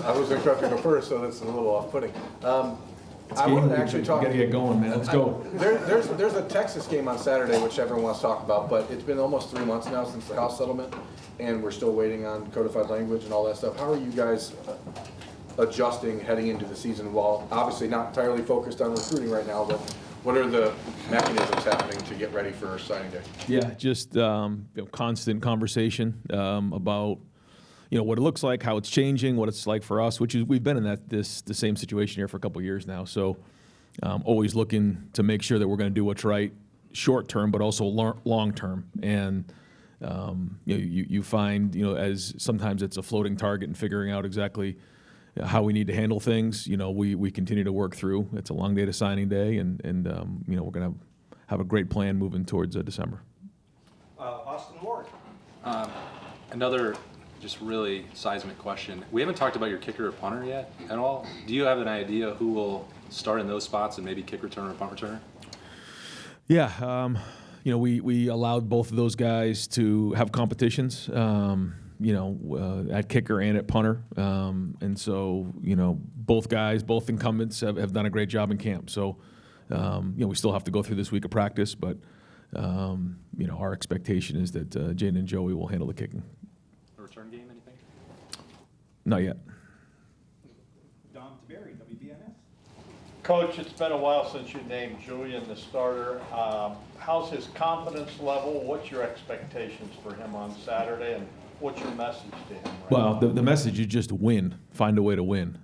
I was expecting to go first, so that's a little off-putting. I want to actually talk. Got to get going, man. Let's go. There's a Texas game on Saturday, which everyone wants to talk about, but it's been almost 3 months now since the House settlement, and we're still waiting on codified language and all that stuff. How are you guys adjusting heading into the season? While obviously not entirely focused on recruiting right now, but what are the mechanisms happening to get ready for signing day? Yeah, just constant conversation about what it looks like, how it's changing, what it's like for us. Which is we've been in the same situation here for a couple of years now. So always looking to make sure that we're going to do what's right, short term, but also long term. And you find as sometimes it's a floating target and figuring out exactly how we need to handle things. We continue to work through. It's a long day to signing day, and we're going to have a great plan moving towards December. Austin Ward. Another just really seismic question. We haven't talked about your kicker or punter yet at all. Do you have an idea who will start in those spots and maybe kick returner or punt returner? Yeah, we allowed both of those guys to have competitions. At kicker and at punter. And so, both guys, both incumbents have done a great job in camp. So, we still have to go through this week of practice, but, our expectation is that Jaden and Joey will handle the kicking. A return game, anything? Not yet. Dom Tiberi, WBNS. Coach, it's been a while since you named Julian the starter. How's his confidence level? What's your expectations for him on Saturday, and what's your message to him? Well, the message is just win. Find a way to win.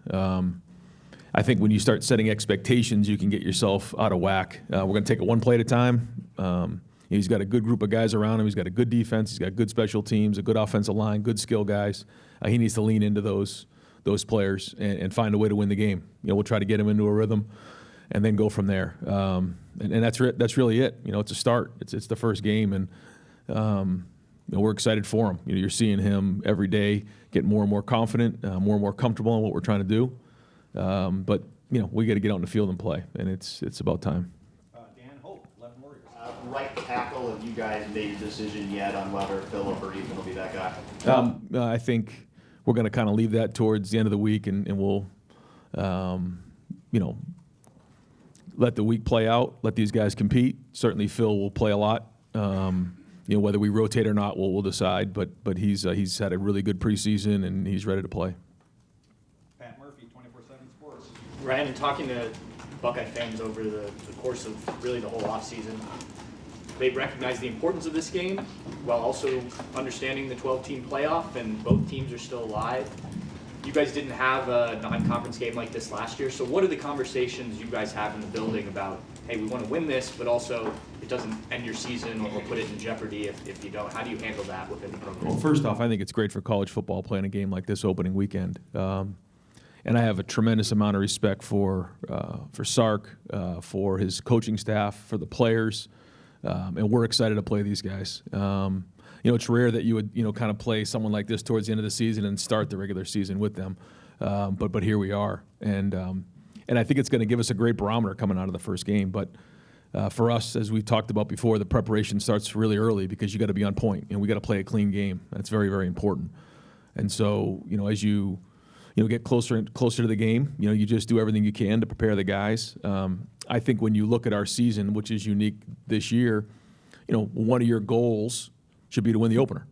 I think when you start setting expectations, you can get yourself out of whack. We're going to take it one play at a time. He's got a good group of guys around him. He's got a good defense. He's got good special teams, a good offensive line, good skill guys. He needs to lean into those players and find a way to win the game. We'll try to get him into a rhythm and then go from there. And that's really it. It's a start. It's the first game, and we're excited for him. You're seeing him every day get more and more confident, more and more comfortable in what we're trying to do. But we got to get out in the field and play, and it's about time. Dan Hope, 11 Warriors. Right tackle, have you guys made a decision yet on whether Phillip or Ethan will be that guy? I think we're going to kind of leave that towards the end of the week, and we'll, let the week play out, let these guys compete. Certainly Phil will play a lot. Whether we rotate or not, we'll decide. But he's had a really good preseason, and he's ready to play. Pat Murphy, 24/7 Sports. Ryan, in talking to Buckeye fans over the course of really the whole offseason, they recognize the importance of this game while also understanding the 12-team playoff, and both teams are still alive. You guys didn't have a non-conference game like this last year, so what are the conversations you guys have in the building about, hey, we want to win this, but also it doesn't end your season or put it in jeopardy if you don't? How do you handle that within the program? Well, first off, I think it's great for college football playing a game like this opening weekend. And I have a tremendous amount of respect for Sark, for his coaching staff, for the players, and we're excited to play these guys. It's rare that you would kind of play someone like this towards the end of the season and start the regular season with them, but here we are, and I think it's going to give us a great barometer coming out of the first game. But for us, as we talked about before, the preparation starts really early because you got to be on point, and we got to play a clean game. That's very, very important. And so as you get closer and closer to the game, you just do everything you can to prepare the guys. I think when you look at our season, which is unique this year, one of your goals should be to win the opener.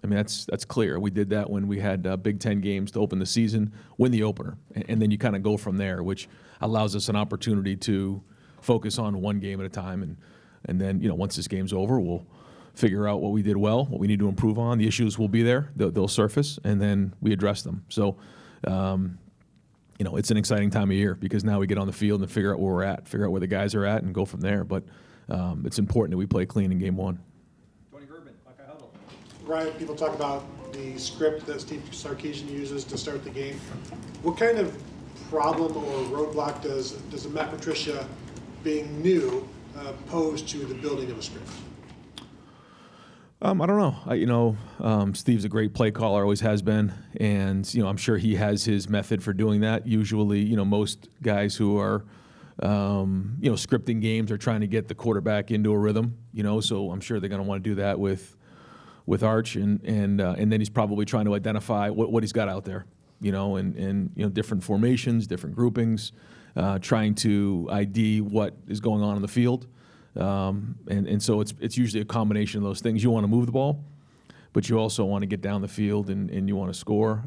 I mean, that's clear. We did that when we had Big Ten games to open the season, win the opener, and then you kind of go from there, which allows us an opportunity to focus on one game at a time. And then, once this game's over, we'll figure out what we did well, what we need to improve on. The issues will be there. They'll surface, and then we address them. So, it's an exciting time of year because now we get on the field and figure out where we're at, figure out where the guys are at, and go from there. But it's important that we play clean in game one. Tony Gerben, Buckeye Huddle. Ryan, people talk about the script that Steve Sarkisian uses to start the game. What kind of problem or roadblock does a Matt Patricia being new pose to the building of a script? I don't know. Steve's a great play caller, always has been, and I'm sure he has his method for doing that. Usually, most guys who are, scripting games are trying to get the quarterback into a rhythm. So I'm sure they're going to want to do that with Arch, and then he's probably trying to identify what he's got out there. and different formations, different groupings, trying to ID what is going on in the field. And so it's usually a combination of those things. You want to move the ball, but you also want to get down the field and you want to score.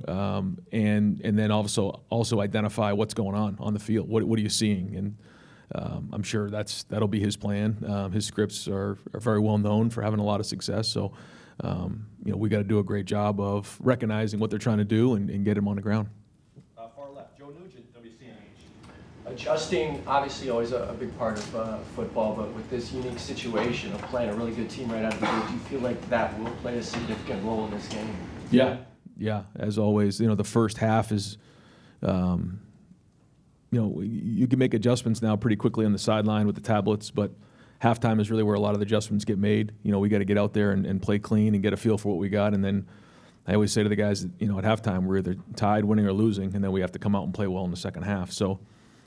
And then also identify what's going on the field. What are you seeing? And I'm sure that'll be his plan. His scripts are very well known for having a lot of success. So, we got to do a great job of recognizing what they're trying to do and get them on the ground. Far left, Joe Nugent, WCNH. Adjusting, obviously, always a big part of football, but with this unique situation of playing a really good team right out of the gate, do you feel like that will play a significant role in this game? Yeah. As always, the first half is, you can make adjustments now pretty quickly on the sideline with the tablets, but halftime is really where a lot of the adjustments get made. We got to get out there and play clean and get a feel for what we got. And then I always say to the guys, at halftime, we're either tied, winning, or losing, and then we have to come out and play well in the second half. So,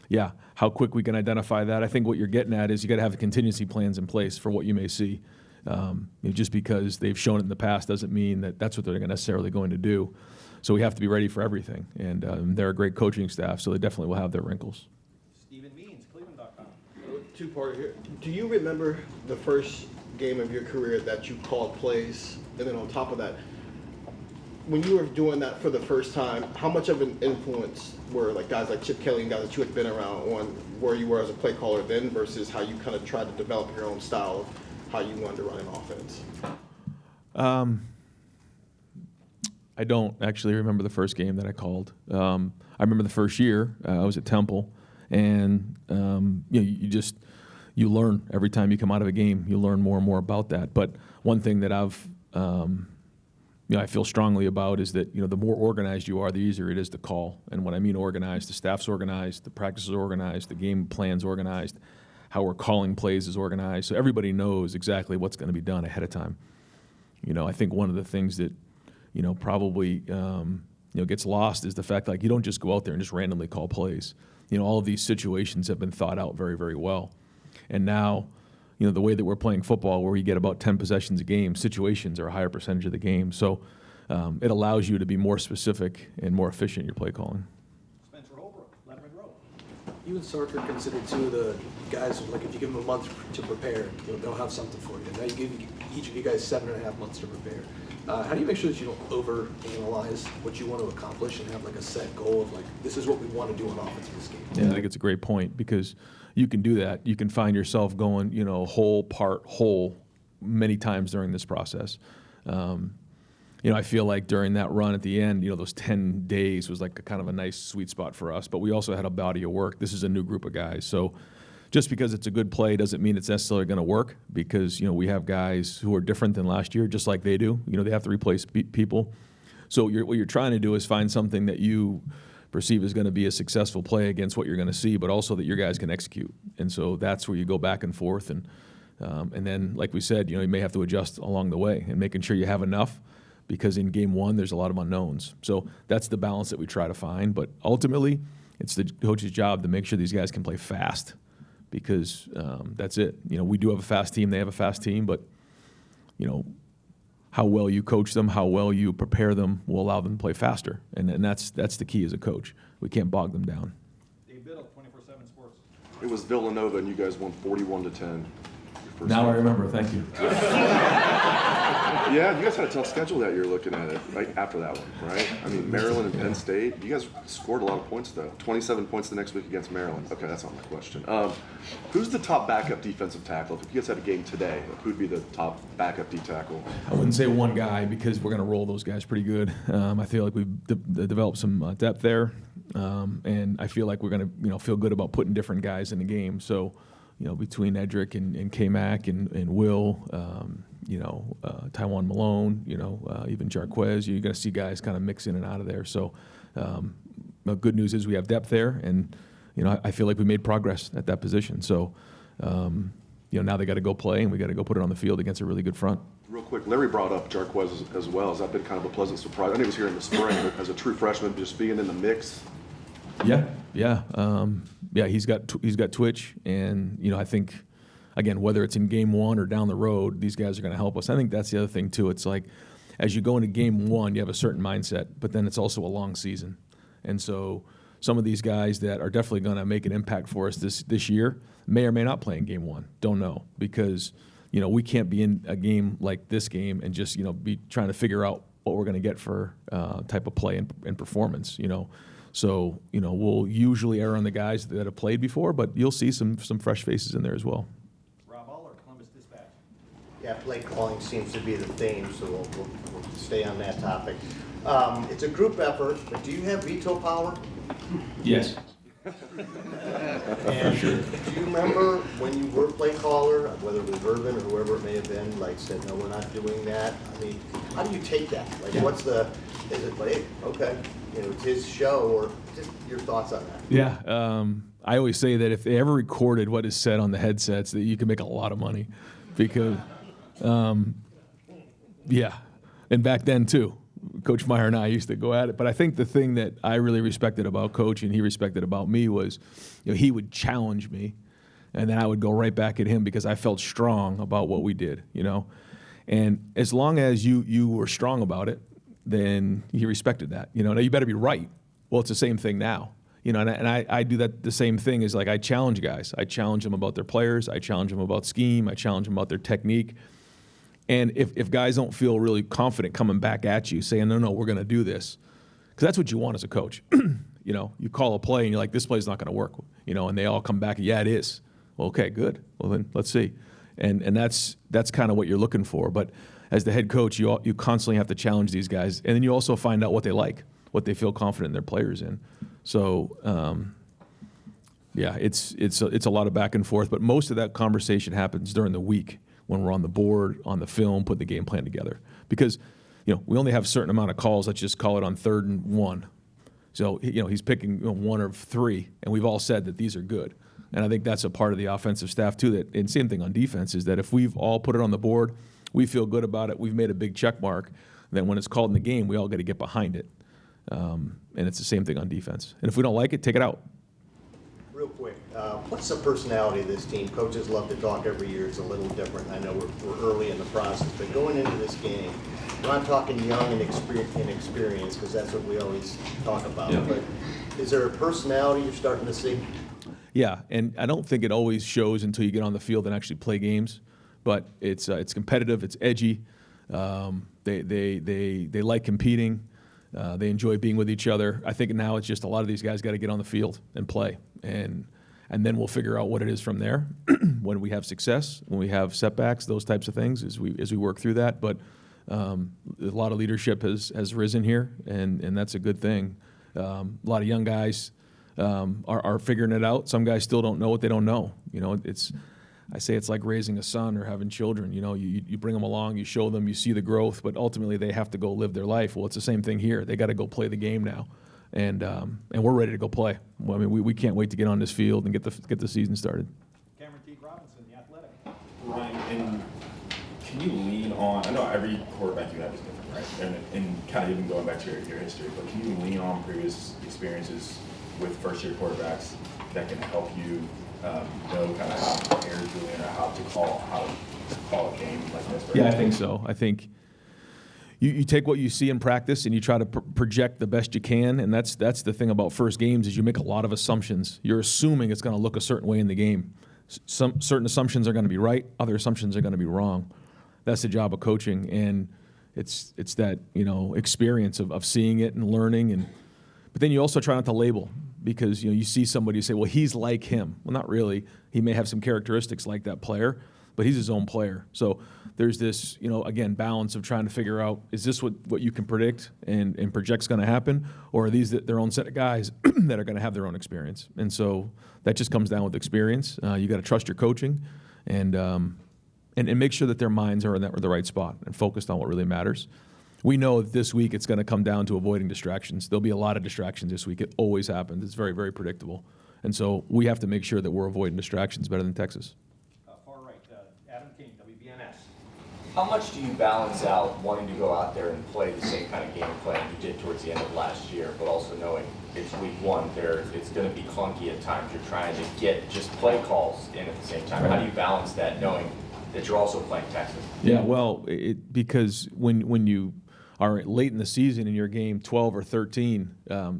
yeah, how quick we can identify that. I think what you're getting at is you got to have the contingency plans in place for what you may see. Just because they've shown it in the past doesn't mean that that's what they're necessarily going to do. So we have to be ready for everything. And they're a great coaching staff, so they definitely will have their wrinkles. Stephen Means, Cleveland.com. Two-part here. Do you remember the first game of your career that you called plays? And then on top of that, when you were doing that for the first time, how much of an influence were guys like Chip Kelly and guys that you had been around on where you were as a play caller then versus how you kind of tried to develop your own style of how you wanted to run an offense? I don't actually remember the first game that I called. I remember the first year I was at Temple, and you learn every time you come out of a game. You learn more and more about that. But one thing that I feel strongly about is that the more organized you are, the easier it is to call. And when I mean organized, the staff's organized, the practice is organized, the game plan's organized, how we're calling plays is organized. So everybody knows exactly what's going to be done ahead of time. I think one of the things that probably gets lost is the fact you don't just go out there and just randomly call plays. All of these situations have been thought out very, very well. And now, the way that we're playing football, where you get about 10 possessions a game, situations are a higher percentage of the game. So it allows you to be more specific and more efficient in your play calling. Spencer Holbrook, Letterman Row. You and Sark are considered two of the guys who, if you give them a month to prepare, they'll have something for you. Now you give each of you guys 7.5 months to prepare. How do you make sure that you don't over-analyze what you want to accomplish and have a set goal of this is what we want to do on offense in this game? Yeah, I think it's a great point because you can do that. You can find yourself going, whole, part, whole many times during this process. I feel like during that run at the end, those 10 days was a kind of a nice sweet spot for us. But we also had a body of work. This is a new group of guys. So just because it's a good play doesn't mean it's necessarily going to work because, we have guys who are different than last year, just like they do. They have to replace people. So what you're trying to do is find something that you perceive is going to be a successful play against what you're going to see, but also that your guys can execute. And so that's where you go back and forth. And then, like we said, you may have to adjust along the way and making sure you have enough because in game one, there's a lot of unknowns. So that's the balance that we try to find. But ultimately, it's the coach's job to make sure these guys can play fast because that's it. We do have a fast team. They have a fast team. But, how well you coach them, how well you prepare them will allow them to play faster. And that's the key as a coach. We can't bog them down. Dave Biddle, 24/7 Sports. It was Villanova, and you guys won 41-10. Now I remember. Thank you. Yeah, you guys had a tough schedule that year looking at it, right after that one, right? I mean, Maryland and Penn State. You guys scored a lot of points, though. 27 points the next week against Maryland. Okay, that's not my question. Who's the top backup defensive tackle? If you guys had a game today, who'd be the top backup D tackle? I wouldn't say one guy because we're going to roll those guys pretty good. I feel like we've developed some depth there, and I feel like we're going to feel good about putting different guys in the game. So, between Edric and K-Mac and Will, Taiwan Malone, even Jarquez, you're going to see guys kind of mix in and out of there. So the good news is we have depth there, and I feel like we made progress at that position. So now they got to go play, and we got to go put it on the field against a really good front. Real quick, Larry brought up Jarquez as well. Has that been kind of a pleasant surprise? I know he was here in the spring, but as a true freshman, just being in the mix. Yeah. He's got twitch, and I think, again, whether it's in game one or down the road, these guys are going to help us. I think that's the other thing too. It's as you go into game one, you have a certain mindset, but then it's also a long season. And so some of these guys that are definitely going to make an impact for us this year may or may not play in game one. Don't know, because we can't be in a game like this game and just be trying to figure out what we're going to get for type of play and performance. So we'll usually err on the guys that have played before, but you'll see some fresh faces in there as well. Rob Aller, Columbus Dispatch. Yeah, play calling seems to be the theme, so we'll stay on that topic. It's a group effort, but do you have veto power? Yes. And do you remember when you were play caller, whether it was Urban or whoever it may have been, like said, no, we're not doing that? I mean, how do you take that? Like, is it like, hey, okay, it's his show, or just your thoughts on that? Yeah. I always say that if they ever recorded what is said on the headsets, that you can make a lot of money, because, yeah. And back then too, Coach Meyer and I used to go at it. But I think the thing that I really respected about Coach and he respected about me was, he would challenge me, and then I would go right back at him because I felt strong about what we did, And as long as you were strong about it, then he respected that. Now you better be right. Well, it's the same thing now. And I do that. The same thing is, like, I challenge guys. I challenge them about their players. I challenge them about scheme. I challenge them about their technique. And if guys don't feel really confident coming back at you saying, no, we're going to do this, because that's what you want as a coach. You call a play and you're like, this play's not going to work, and they all come back, yeah, it is. Well, okay, good. Well, then let's see. And that's kind of what you're looking for. But as the head coach, you constantly have to challenge these guys, and then you also find out what they like, what they feel confident in their players in. So, yeah, it's a lot of back and forth, but most of that conversation happens during the week when we're on the board, on the film, put the game plan together. Because, we only have a certain amount of calls. Let's just call it on 3rd and 1. So, he's picking one of 3, and we've all said that these are good. And I think that's a part of the offensive staff too. And same thing on defense, is that if we've all put it on the board, we feel good about it, we've made a big check mark, then when it's called in the game, we all got to get behind it. And it's the same thing on defense. And if we don't like it, take it out. Real quick, what's the personality of this team? Coaches love to talk every year. It's a little different. I know we're early in the process, but going into this game, we're not talking young and inexperienced, because that's what we always talk about. Yeah. But is there a personality you're starting to see? Yeah, and I don't think it always shows until you get on the field and actually play games. But it's competitive, it's edgy. They like competing. They enjoy being with each other. I think now it's just a lot of these guys got to get on the field and play, and then we'll figure out what it is from there. When we have success, when we have setbacks, those types of things, as we work through that. But a lot of leadership has risen here, and that's a good thing. A lot of young guys are figuring it out. Some guys still don't know what they don't know. I say it's like raising a son or having children. You bring them along, you show them, you see the growth, but ultimately they have to go live their life. Well, it's the same thing here. They got to go play the game now, and we're ready to go play. I mean, we can't wait to get on this field and get the season started. Cameron T. Robinson, The Athletic. Ryan, and can you lean on? I know every quarterback you have is different, right? And kind of even going back to your history, but can you lean on previous experiences with first-year quarterbacks that can help you know kind of how to prepare Julian, or how to call a game like this? Yeah, I think so. I think you take what you see in practice and you try to project the best you can, and that's the thing about first games, is you make a lot of assumptions. You're assuming it's going to look a certain way in the game. Some certain assumptions are going to be right, other assumptions are going to be wrong. That's the job of coaching, and it's that experience of seeing it and learning, but then you also try not to label, because you see somebody, you say, well, he's like him. Well, not really. He may have some characteristics like that player, but he's his own player. So there's this, again, balance of trying to figure out, is this what you can predict and project's going to happen, or are these their own set of guys that are going to have their own experience? And so that just comes down with experience. You got to trust your coaching, and make sure that their minds are in the right spot and focused on what really matters. We know that this week it's going to come down to avoiding distractions. There'll be a lot of distractions this week. It always happens. It's very, very predictable. And so we have to make sure that we're avoiding distractions better than Texas. Far right, Adam King, WBNS. How much do you balance out wanting to go out there and play the same kind of game plan you did towards the end of last year, but also knowing it's week one, it's going to be clunky at times. You're trying to get just play calls in at the same time. How do you balance that, knowing that you're also playing Texas? Yeah, well, because when you are late in the season in your game 12 or 13,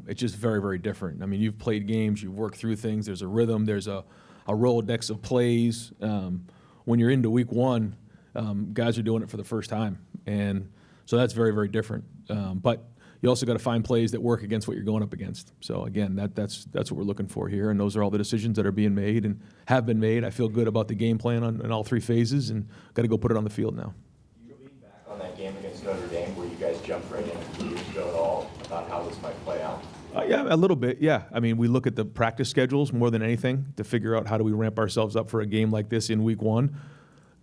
it's just very, very different. I mean, you've played games, you've worked through things, there's a rhythm, there's a Rolodex of plays. When you're into week one, guys are doing it for the first time. And so that's very, very different. But you also got to find plays that work against what you're going up against. So again, that's what we're looking for here, and those are all the decisions that are being made and have been made. I feel good about the game plan in all three phases, and got to go put it on the field now. You lean back on that game against Notre Dame where you guys jumped right in a few years ago at all about how this might play out? Yeah, a little bit, yeah. I mean, we look at the practice schedules more than anything to figure out how do we ramp ourselves up for a game like this in week one,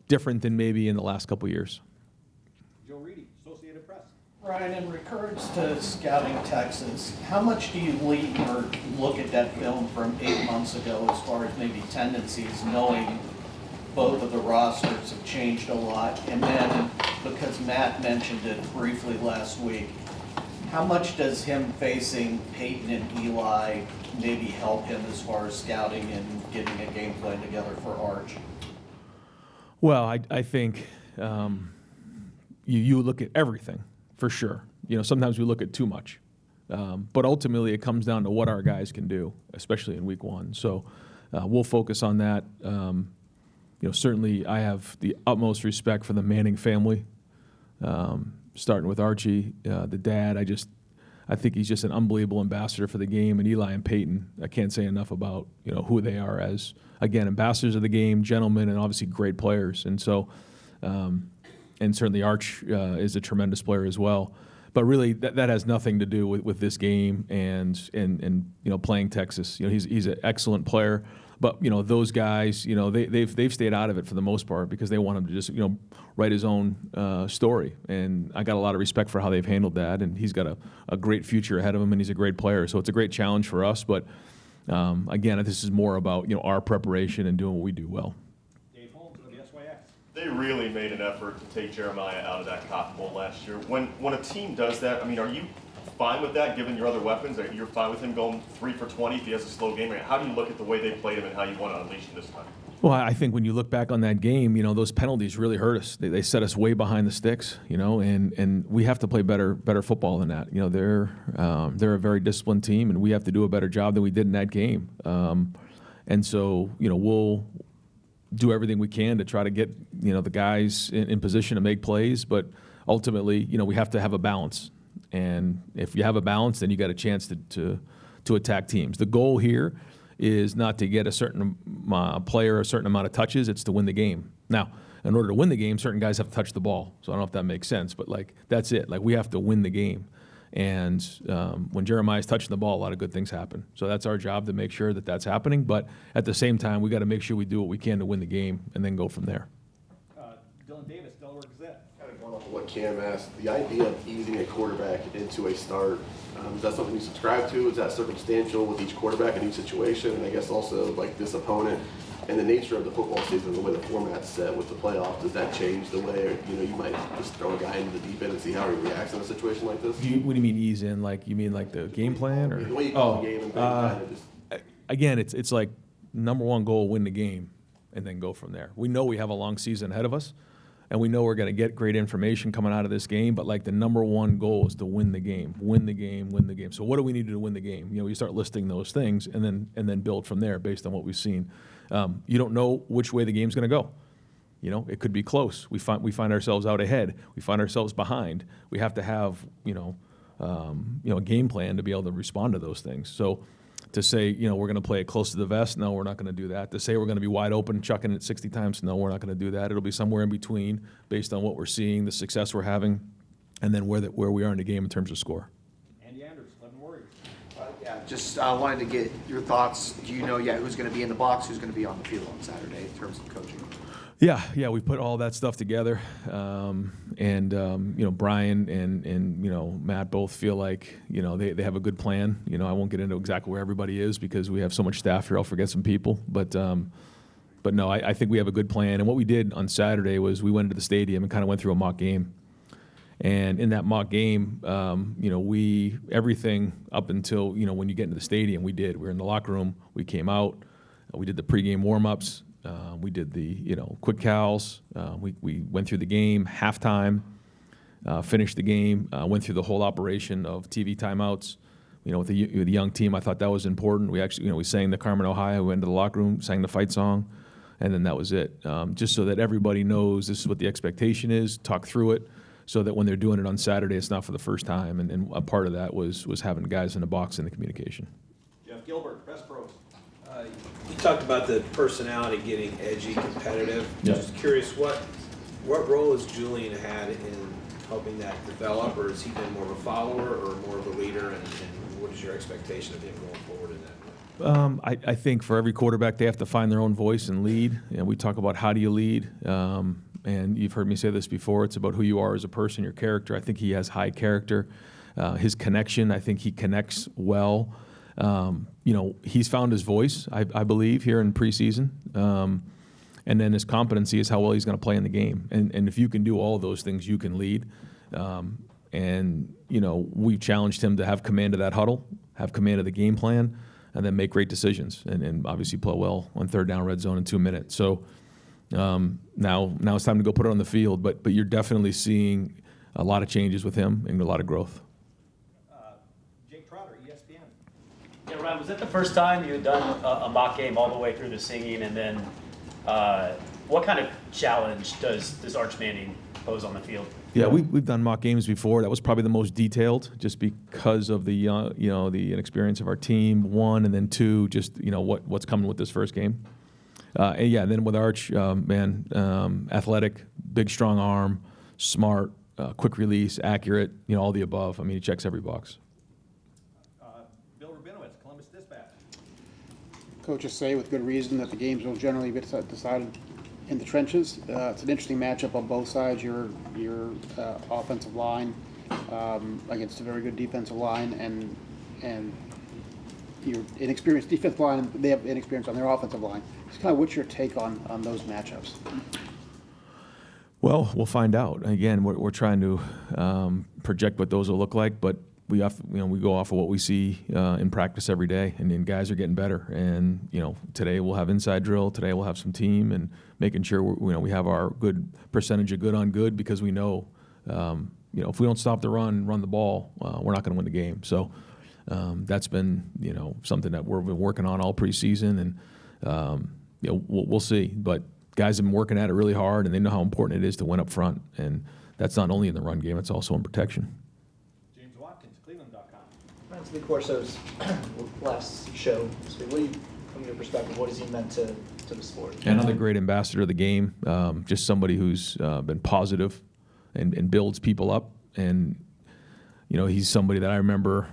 different than maybe in the last couple of years. Joe Reedy, Associated Press. Ryan, in regards to scouting Texas, how much do you lean or look at that film from 8 months ago as far as maybe tendencies, knowing both of the rosters have changed a lot? And then, because Matt mentioned it briefly last week, how much does him facing Peyton and Eli maybe help him as far as scouting and getting a game plan together for Arch? Well, I think you look at everything, for sure. You know, sometimes we look at too much. But ultimately, it comes down to what our guys can do, especially in week one. So we'll focus on that. You know, certainly I have the utmost respect for the Manning family, starting with Archie, the dad. I think he's just an unbelievable ambassador for the game, and Eli and Peyton. I can't say enough about, you know, who they are as, again, ambassadors of the game, gentlemen, and obviously great players. And so, and certainly Arch is a tremendous player as well. But really, that has nothing to do with this game and you know, playing Texas. You know, he's an excellent player. But you know, those guys, you know, they've stayed out of it for the most part because they want him to just, you know, write his own story. And I got a lot of respect for how they've handled that. And he's got a great future ahead of him, and he's a great player. So it's a great challenge for us. But again, this is more about, you know, our preparation and doing what we do well. Dave Holmes of the SYX. They really made an effort to take Jeremiah out of that Cotton Bowl last year. When a team does that, I mean, are you fine with that, given your other weapons? You're fine with him going 3 for 20 if he has a slow game? How do you look at the way they played him and how you want to unleash him this time? Well, I think when you look back on that game, you know, those penalties really hurt us. They set us way behind the sticks, you know, and we have to play better football than that. You know, they're a very disciplined team, and we have to do a better job than we did in that game. And so, you know, we'll do everything we can to try to get, you know, the guys in position to make plays, but ultimately, you know, we have to have a balance. And if you have a balance, then you got a chance to attack teams. The goal here is not to get a certain player a certain amount of touches. It's to win the game. Now, in order to win the game, certain guys have to touch the ball. So I don't know if that makes sense, but like that's it. Like we have to win the game. And when Jeremiah's touching the ball, a lot of good things happen. So that's our job to make sure that that's happening. But at the same time, we got to make sure we do what we can to win the game and then go from there. Dylan Davis, Delaware Gazette. Kind of going off of what Cam asked, the idea of easing a quarterback into a start, is that something you subscribe to? Is that circumstantial with each quarterback in each situation? And I guess also like this opponent and the nature of the football season, the way the format's set with the playoffs, does that change the way, you know, you might just throw a guy into the deep end and see how he reacts in a situation like this? What do you mean ease in? Like you mean like the game plan, or The way you call the game and kind of just... Again, it's like number one goal, win the game, and then go from there. We know we have a long season ahead of us, and we know we're going to get great information coming out of this game, but like the number one goal is to win the game, win the game, win the game. So what do we need to do to win the game? You know, you start listing those things and then build from there based on what we've seen. You don't know which way the game's going to go. You know, it could be close. We find ourselves out ahead. We find ourselves behind. We have to have, a game plan to be able to respond to those things. So to say, you know, we're going to play it close to the vest, no, we're not going to do that. To say we're going to be wide open, chucking it 60 times, no, we're not going to do that. It'll be somewhere in between based on what we're seeing, the success we're having, and then where we are in the game in terms of score. Andy Anders, Lebanon Warriors. Just wanted to get your thoughts. Do you know yet who's going to be in the box, who's going to be on the field on Saturday in terms of coaching? Yeah, we put all that stuff together, Brian and Matt both feel like they have a good plan. I won't get into exactly where everybody is because we have so much staff here. I'll forget some people, but no, I think we have a good plan. And what we did on Saturday was we went into the stadium and kind of went through a mock game. And in that mock game, we everything up until when you get into the stadium, we did. We were in the locker room. We came out. We did the pregame warm-ups. We did the quick cows. We went through the game, halftime. finished the game, went through the whole operation of TV timeouts. With the young team, I thought that was important. We actually, we sang the Carmen, Ohio, we went into the locker room, sang the fight song, and then that was it. Just so that everybody knows this is what the expectation is, talk through it, so that when they're doing it on Saturday, it's not for the first time. And a part of that was having guys in the box and the communication. Jeff Gilbert, Best Pros. You talked about the personality getting edgy, competitive. Yeah. Just curious, what role has Julian had in helping that develop, or has he been more of a follower or more of a leader, and what is your expectation of him going forward in that? I think for every quarterback, they have to find their own voice and lead. And we talk about how do you lead. And you've heard me say this before. It's about who you are as a person, your character. I think he has high character. His connection, I think he connects well. He's found his voice, I believe, here in preseason. And then his competency is how well he's going to play in the game. And if you can do all of those things, you can lead. We've challenged him to have command of that huddle, have command of the game plan, and then make great decisions. And obviously play well on third down, red zone in 2 minutes. So now it's time to go put it on the field. But you're definitely seeing a lot of changes with him and a lot of growth. Jake Trotter, ESPN. Yeah, Ryan, was that the first time you had done a mock game all the way through the singing? And then what kind of challenge does Arch Manning pose on the field? Yeah, we've done mock games before. That was probably the most detailed, just because of the the inexperience of our team. One, and then two, just what's coming with this first game. And then with Arch, athletic, big, strong arm, smart, quick release, accurate. All the above. I mean, he checks every box. Bill Rabinowitz, Columbus Dispatch. Coaches say with good reason that the games will generally be decided in the trenches. It's an interesting matchup on both sides. Your offensive line against a very good defensive line, and your inexperienced defensive line. They have inexperience on their offensive line. Just kind of what's your take on those matchups? Well, we'll find out. Again, we're trying to project what those will look like, but we go off of what we see in practice every day, and then guys are getting better. And today we'll have inside drill. Today we'll have some team, and making sure we have our good percentage of good on good, because we know if we don't stop the run the ball, we're not going to win the game. So that's been something that we've been working on all preseason, and we'll see. But guys have been working at it really hard, and they know how important it is to win up front, and that's not only in the run game; it's also in protection. James Watkins, Cleveland.com. Ryan, to the course of last show, so what do you, from your perspective, what has he meant to the sport? Another great ambassador of the game, just somebody who's been positive and builds people up. And, he's somebody that I remember,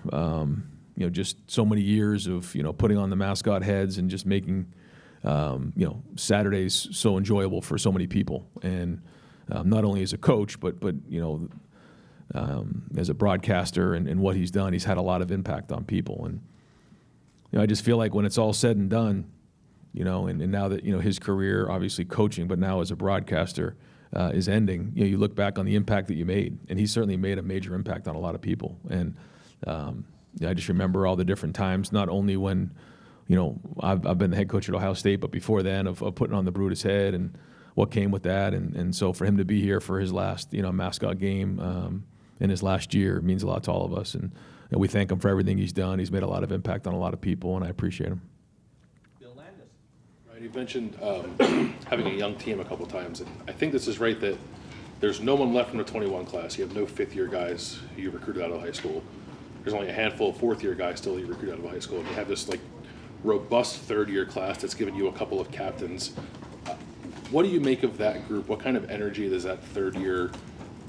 just so many years of, putting on the mascot heads and just making, Saturdays so enjoyable for so many people. And not only as a coach, but as a broadcaster and what he's done, he's had a lot of impact on people. And, I just feel like when it's all said and done, and now that, his career, obviously coaching, but now as a broadcaster is ending, you look back on the impact that you made, and he certainly made a major impact on a lot of people. And I just remember all the different times, not only when, I've been the head coach at Ohio State, but before then of putting on the Brutus head and what came with that. And so for him to be here for his last, mascot game in his last year means a lot to all of us. And we thank him for everything he's done. He's made a lot of impact on a lot of people, and I appreciate him. Bill Landis. Right, you mentioned having a young team a couple times, and I think this is right that there's no one left from the 21 class. You have no fifth-year guys who you recruited out of high school. There's only a handful of fourth-year guys still you recruit out of high school, and you have this robust third-year class that's given you a couple of captains. What do you make of that group? What kind of energy does that third-year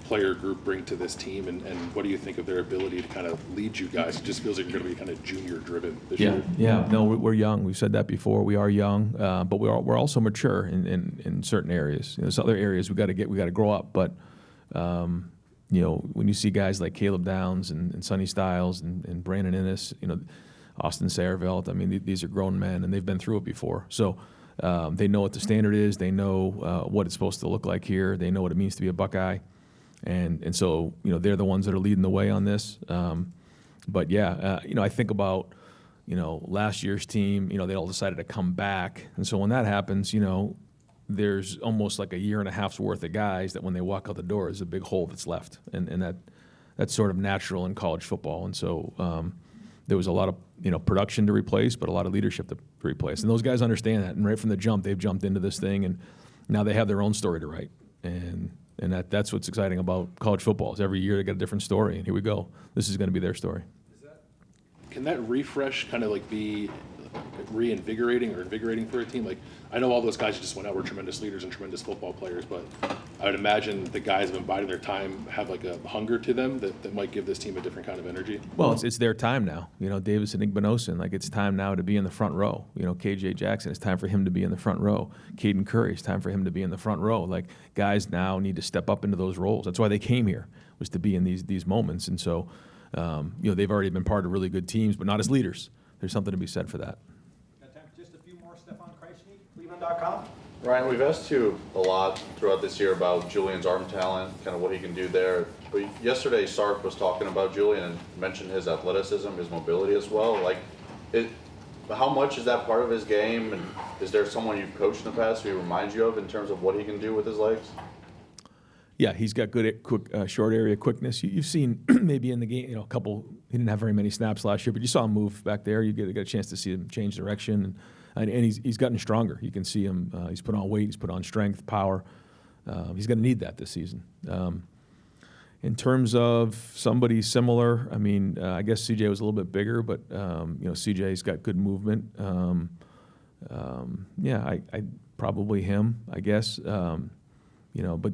player group bring to this team, and what do you think of their ability to kind of lead you guys? It just feels like you're going to be kind of junior driven this year. Yeah. No, we're young. We've said that before. We are young, but we're also mature in certain areas. There's other areas we got to grow up. But when you see guys like Caleb Downs and Sonny Styles and Brandon Innes, Austin Sayervelt, I mean, these are grown men, and they've been through it before. So they know what the standard is. They know what it's supposed to look like here. They know what it means to be a Buckeye. And so, they're the ones that are leading the way on this. But yeah, I think about, last year's team, they all decided to come back. And so when that happens, there's almost like a year and a half's worth of guys that when they walk out the door is a big hole that's left, and that's sort of natural in college football. And so there was a lot of production to replace, but a lot of leadership to replace. And those guys understand that, and right from the jump, they've jumped into this thing, and now they have their own story to write. And that's what's exciting about college football is every year they got a different story, and here we go. This is going to be their story. Can that refresh kind of like be reinvigorating or invigorating for a team? Like, I know all those guys who just went out were tremendous leaders and tremendous football players, but I would imagine the guys have been biding their time, have like a hunger to them that might give this team a different kind of energy. Well, it's their time now. Davis and Igbinosun, like it's time now to be in the front row. KJ Jackson, it's time for him to be in the front row. Caden Curry, it's time for him to be in the front row. Like guys now need to step up into those roles. That's why they came here, was to be in these moments. And so, they've already been part of really good teams, but not as leaders. There's something to be said for that. Got time for just a few more. Stefan Kreisky, Cleveland.com. Ryan, we've asked you a lot throughout this year about Julian's arm talent, kind of what he can do there. But yesterday, Sark was talking about Julian and mentioned his athleticism, his mobility as well. How much is that part of his game? And is there someone you've coached in the past who he reminds you of in terms of what he can do with his legs? Yeah, he's got good short area quickness. You've seen maybe in the game, a couple. He didn't have very many snaps last year, but you saw him move back there. You get a chance to see him change direction, and he's gotten stronger. You can see him. He's put on weight. He's put on strength, power. He's going to need that this season. In terms of somebody similar, I guess CJ was a little bit bigger, but CJ's got good movement. I probably him, I guess. But.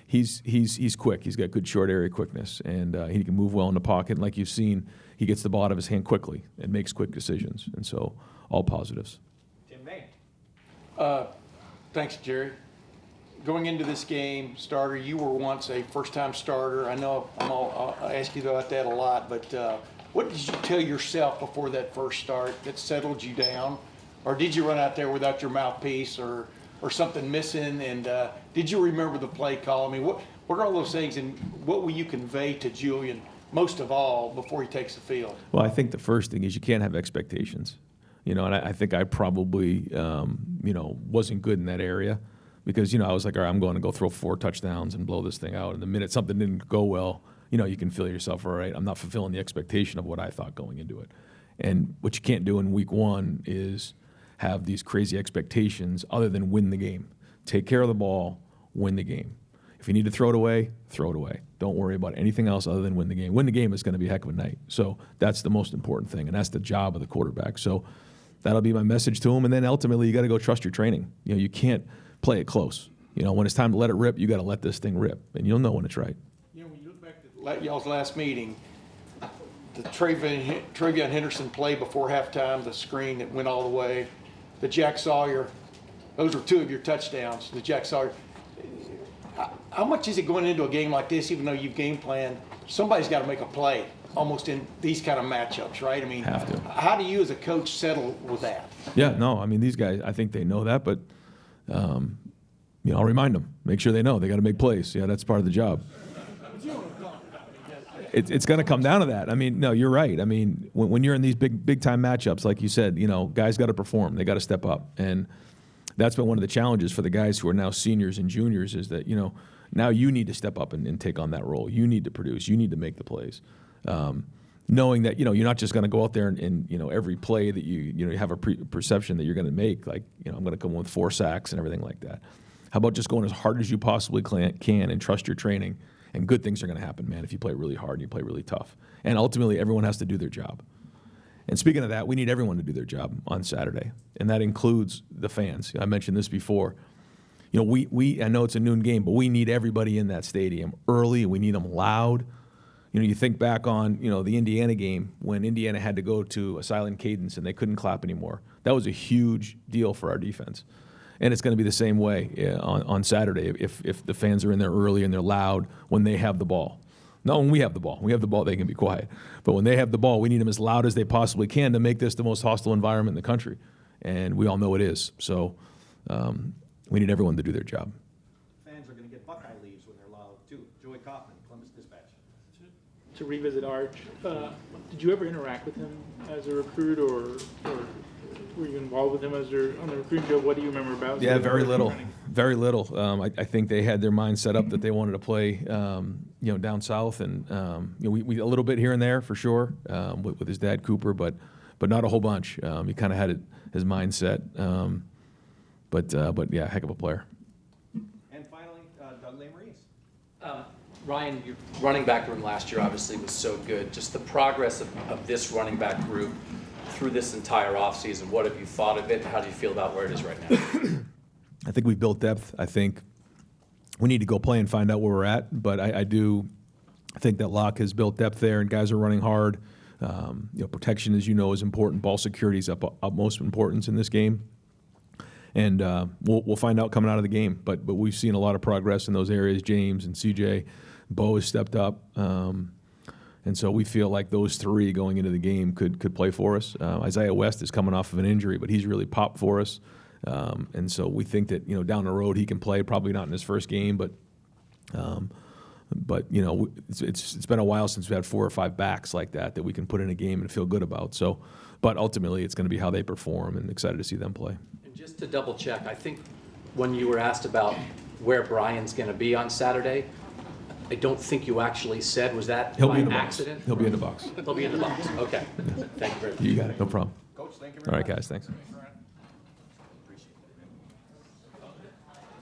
He's quick. He's got good short area quickness, and he can move well in the pocket. And like you've seen, he gets the ball out of his hand quickly and makes quick decisions. And so, all positives. Tim May. Thanks, Jerry. Going into this game, starter, you were once a first-time starter. I know I'll ask you about that a lot, but what did you tell yourself before that first start that settled you down? Or did you run out there without your mouthpiece or something missing? And did you remember the play call? What are all those things, and what will you convey to Julian most of all before he takes the field? Well, I think the first thing is you can't have expectations. And I think I probably, wasn't good in that area because, I was like, all right, I'm going to go throw 4 touchdowns and blow this thing out. And the minute something didn't go well, you can feel yourself, all right, I'm not fulfilling the expectation of what I thought going into it. And what you can't do in week 1 is have these crazy expectations other than win the game. Take care of the ball, win the game. If you need to throw it away, throw it away. Don't worry about anything else other than win the game. Win the game is going to be a heck of a night. So that's the most important thing, and that's the job of the quarterback. So that'll be my message to him. And then ultimately, you got to go trust your training. You can't play it close. When it's time to let it rip, you got to let this thing rip, and you'll know when it's right. When you look back at y'all's last meeting, the Travion Henderson play before halftime, the screen that went all the way, the Jack Sawyer, those were 2 of your touchdowns. The Jack Sawyer. How much is it going into a game like this, even though you've game planned? Somebody's got to make a play almost in these kind of matchups, right? Have to. How do you as a coach settle with that? Yeah, no, these guys, I think they know that, but, I'll remind them. Make sure they know. They got to make plays. Yeah, that's part of the job. It's going to come down to that. No, you're right. When you're in these big time matchups, like you said, guys got to perform. They got to step up. And that's been one of the challenges for the guys who are now seniors and juniors is that, now you need to step up and take on that role. You need to produce. You need to make the plays. Knowing that, you're not just going to go out there and every play that you have a perception that you're going to make, like, I'm going to come with 4 sacks and everything like that. How about just going as hard as you possibly can and trust your training? And good things are going to happen, man, if you play really hard and you play really tough. And ultimately, everyone has to do their job. And speaking of that, we need everyone to do their job on Saturday. And that includes the fans. I mentioned this before. I know it's a noon game, but we need everybody in that stadium early. We need them loud. You think back on, the Indiana game when Indiana had to go to a silent cadence and they couldn't clap anymore. That was a huge deal for our defense. And it's going to be the same way on Saturday if the fans are in there early and they're loud when they have the ball. Not when we have the ball. When we have the ball, they can be quiet. But when they have the ball, we need them as loud as they possibly can to make this the most hostile environment in the country. And we all know it is. So we need everyone to do their job. Fans are going to get Buckeye leaves when they're loud, too. Joey Kaufman, Columbus Dispatch. To revisit Arch, did you ever interact with him as a recruit, or were you involved with him on the recruiting job? What do you remember about him? Yeah, very little. Very little. I think they had their mind set up that they wanted to play, down south, and we a little bit here and there for sure with his dad Cooper, but not a whole bunch. He kind of had his mindset, but yeah, heck of a player. And finally, Doug Maurice. Ryan, your running back room last year obviously was so good. Just the progress of this running back group through this entire offseason, what have you thought of it? How do you feel about where it is right now? I think we built depth. I think we need to go play and find out where we're at, but I think that Locke has built depth there, and guys are running hard. Protection, as you know, is important. Ball security is utmost importance in this game. And we'll find out coming out of the game. But we've seen a lot of progress in those areas. James and CJ, Bo has stepped up. And so we feel like those three going into the game could play for us. Isaiah West is coming off of an injury, but he's really popped for us. And so we think that, down the road he can play, probably not in his first game, but it's been a while since we've had 4 or 5 backs like that we can put in a game and feel good about. So, but ultimately it's going to be how they perform, and excited to see them play. And just to double check, I think when you were asked about where Brian's going to be on Saturday, I don't think you actually said, was that He'll by be in the accident? box. He'll be in the box. He'll be in the box. Okay. Thank you very much. You got it. No problem. Coach, thank you All very right, much. guys. Thanks.